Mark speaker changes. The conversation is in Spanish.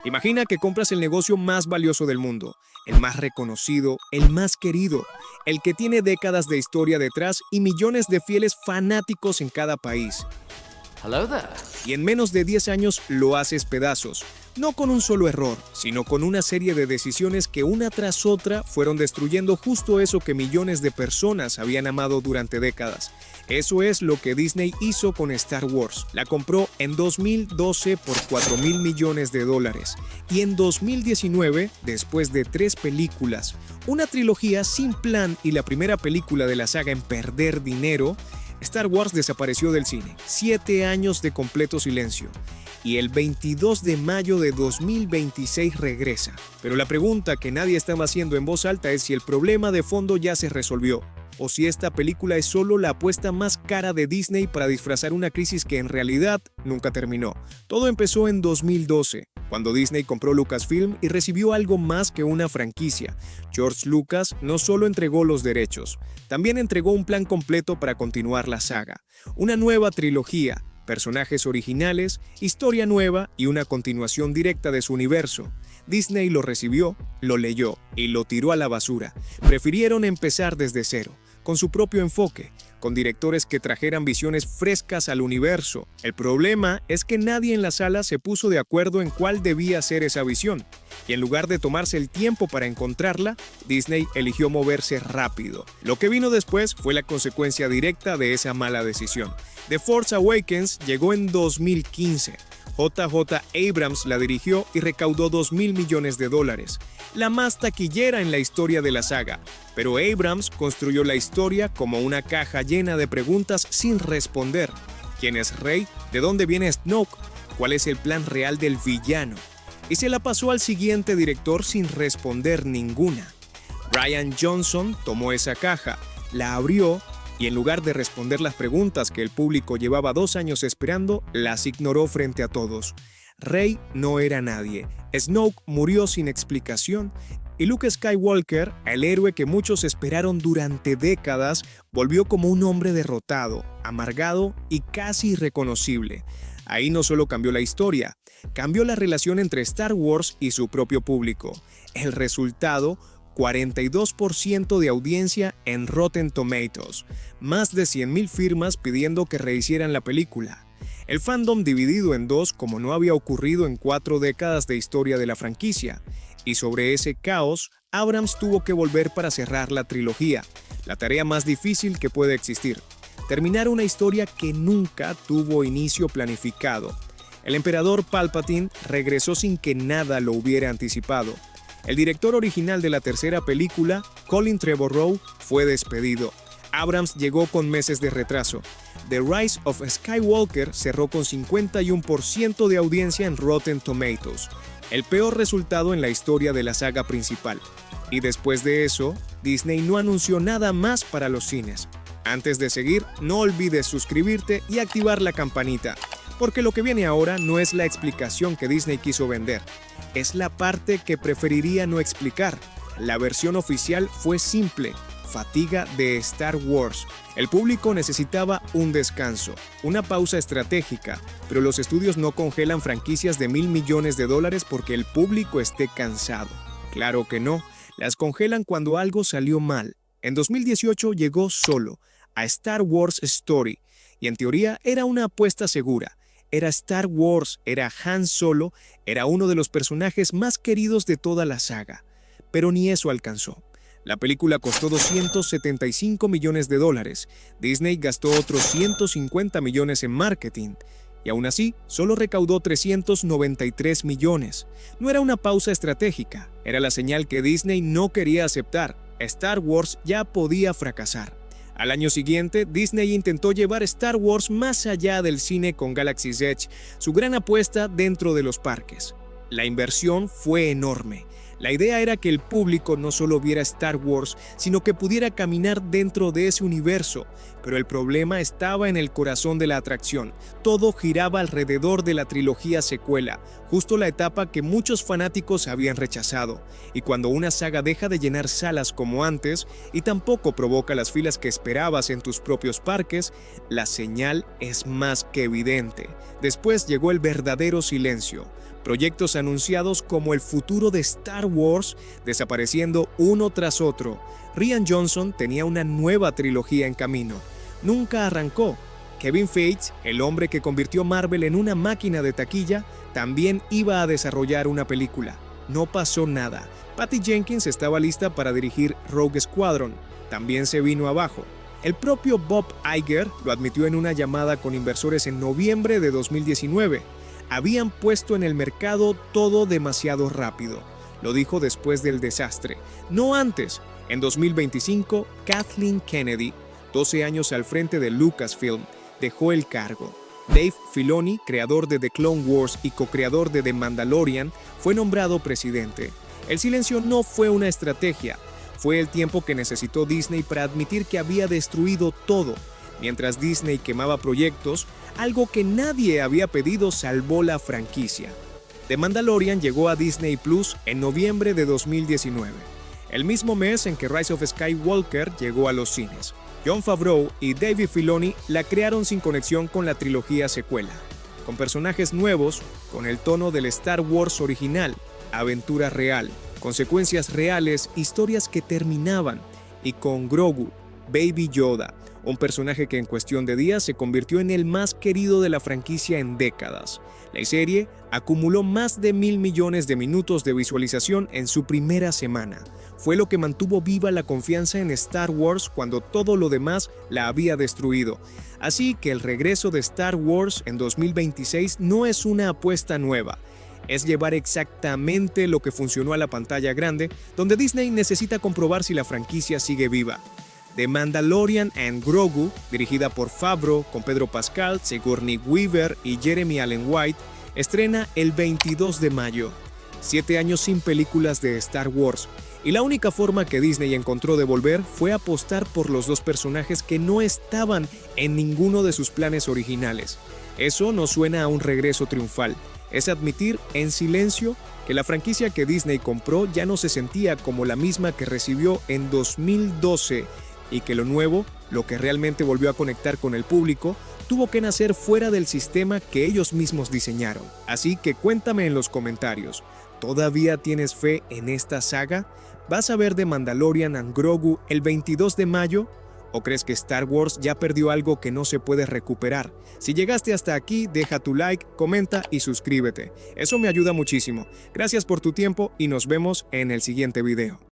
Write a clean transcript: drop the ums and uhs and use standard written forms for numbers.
Speaker 1: Imagina que compras el negocio más valioso del mundo, el más reconocido, el más querido, el que tiene décadas de historia detrás y millones de fieles fanáticos en cada país.
Speaker 2: Hello there.
Speaker 1: Y en menos de 10 años lo haces pedazos, no con un solo error, sino con una serie de decisiones que una tras otra fueron destruyendo justo eso que millones de personas habían amado durante décadas. Eso es lo que Disney hizo con Star Wars. La compró en 2012 por $4,000 millones y en 2019, después de 3 películas, una trilogía sin plan y la primera película de la saga en perder dinero, Star Wars desapareció del cine. 7 años de completo silencio. Y el 22 de mayo de 2026 regresa. Pero la pregunta que nadie estaba haciendo en voz alta es si el problema de fondo ya se resolvió, o si esta película es solo la apuesta más cara de Disney para disfrazar una crisis que en realidad nunca terminó. Todo empezó en 2012, cuando Disney compró Lucasfilm y recibió algo más que una franquicia. George Lucas no solo entregó los derechos, también entregó un plan completo para continuar la saga. Una nueva trilogía, personajes originales, historia nueva y una continuación directa de su universo. Disney lo recibió, lo leyó y lo tiró a la basura. Prefirieron empezar desde cero, con su propio enfoque, con directores que trajeran visiones frescas al universo. El problema es que nadie en la sala se puso de acuerdo en cuál debía ser esa visión, y en lugar de tomarse el tiempo para encontrarla, Disney eligió moverse rápido. Lo que vino después fue la consecuencia directa de esa mala decisión. The Force Awakens llegó en 2015. J.J. Abrams la dirigió y recaudó $2,000 millones, la más taquillera en la historia de la saga. Pero Abrams construyó la historia como una caja llena de preguntas sin responder. ¿Quién es Rey? ¿De dónde viene Snoke? ¿Cuál es el plan real del villano? Y se la pasó al siguiente director sin responder ninguna. Rian Johnson tomó esa caja, la abrió y en lugar de responder las preguntas que el público llevaba 2 años esperando, las ignoró frente a todos. Rey no era nadie, Snoke murió sin explicación y Luke Skywalker, el héroe que muchos esperaron durante décadas, volvió como un hombre derrotado, amargado y casi irreconocible. Ahí no solo cambió la historia, cambió la relación entre Star Wars y su propio público. El resultado, 42% de audiencia en Rotten Tomatoes, más de 100,000 firmas pidiendo que rehicieran la película. El fandom dividido en dos como no había ocurrido en 4 décadas de historia de la franquicia. Y sobre ese caos, Abrams tuvo que volver para cerrar la trilogía, la tarea más difícil que puede existir. Terminar una historia que nunca tuvo inicio planificado. El emperador Palpatine regresó sin que nada lo hubiera anticipado. El director original de la tercera película, Colin Trevorrow, fue despedido. Abrams llegó con meses de retraso. The Rise of Skywalker cerró con 51% de audiencia en Rotten Tomatoes, el peor resultado en la historia de la saga principal. Y después de eso, Disney no anunció nada más para los cines. Antes de seguir, no olvides suscribirte y activar la campanita, porque lo que viene ahora no es la explicación que Disney quiso vender, es la parte que preferiría no explicar. La versión oficial fue simple: fatiga de Star Wars. El público necesitaba un descanso, una pausa estratégica, pero los estudios no congelan franquicias de $1,000 millones porque el público esté cansado. Claro que no, las congelan cuando algo salió mal. En 2018 llegó Solo, a Star Wars Story, y en teoría era una apuesta segura. Era Star Wars, era Han Solo, era uno de los personajes más queridos de toda la saga. Pero ni eso alcanzó. La película costó $275 millones. Disney gastó otros 150 millones en marketing. Y aún así, solo recaudó 393 millones. No era una pausa estratégica, era la señal que Disney no quería aceptar. Star Wars ya podía fracasar. Al año siguiente, Disney intentó llevar Star Wars más allá del cine con Galaxy's Edge, su gran apuesta dentro de los parques. La inversión fue enorme. La idea era que el público no solo viera Star Wars, sino que pudiera caminar dentro de ese universo, Pero el problema estaba en el corazón de la atracción. Todo giraba alrededor de la trilogía secuela, justo la etapa que muchos fanáticos habían rechazado. Y cuando una saga deja de llenar salas como antes y tampoco provoca las filas que esperabas en tus propios parques, la señal es más que evidente. Después llegó el verdadero silencio. Proyectos anunciados como el futuro de Star Wars desapareciendo uno tras otro. Rian Johnson tenía una nueva trilogía en camino. Nunca arrancó. Kevin Feige, el hombre que convirtió Marvel en una máquina de taquilla, también iba a desarrollar una película. No pasó nada. Patty Jenkins estaba lista para dirigir Rogue Squadron. También se vino abajo. El propio Bob Iger lo admitió en una llamada con inversores en noviembre de 2019. Habían puesto en el mercado todo demasiado rápido. Lo dijo después del desastre, no antes. En 2025, Kathleen Kennedy, 12 años al frente de Lucasfilm, dejó el cargo. Dave Filoni, creador de The Clone Wars y co-creador de The Mandalorian, fue nombrado presidente. El silencio no fue una estrategia, fue el tiempo que necesitó Disney para admitir que había destruido todo. Mientras Disney quemaba proyectos, algo que nadie había pedido salvó la franquicia. The Mandalorian llegó a Disney Plus en noviembre de 2019, el mismo mes en que Rise of Skywalker llegó a los cines. Jon Favreau y Dave Filoni la crearon sin conexión con la trilogía secuela, con personajes nuevos, con el tono del Star Wars original, aventura real, consecuencias reales, historias que terminaban, y con Grogu, Baby Yoda, un personaje que en cuestión de días se convirtió en el más querido de la franquicia en décadas. La serie acumuló más de 1.000 millones de minutos de visualización en su primera semana. Fue lo que mantuvo viva la confianza en Star Wars cuando todo lo demás la había destruido. Así que el regreso de Star Wars en 2026 no es una apuesta nueva. Es llevar exactamente lo que funcionó a la pantalla grande, donde Disney necesita comprobar si la franquicia sigue viva. The Mandalorian and Grogu, dirigida por Favreau con Pedro Pascal, Sigourney Weaver y Jeremy Allen White, estrena el 22 de mayo. 7 años sin películas de Star Wars, y la única forma que Disney encontró de volver fue apostar por los dos personajes que no estaban en ninguno de sus planes originales. Eso no suena a un regreso triunfal, es admitir en silencio que la franquicia que Disney compró ya no se sentía como la misma que recibió en 2012 y que lo nuevo, lo que realmente volvió a conectar con el público, tuvo que nacer fuera del sistema que ellos mismos diseñaron. Así que cuéntame en los comentarios, ¿todavía tienes fe en esta saga? ¿Vas a ver The Mandalorian and Grogu el 22 de mayo? ¿O crees que Star Wars ya perdió algo que no se puede recuperar? Si llegaste hasta aquí, deja tu like, comenta y suscríbete. Eso me ayuda muchísimo. Gracias por tu tiempo y nos vemos en el siguiente video.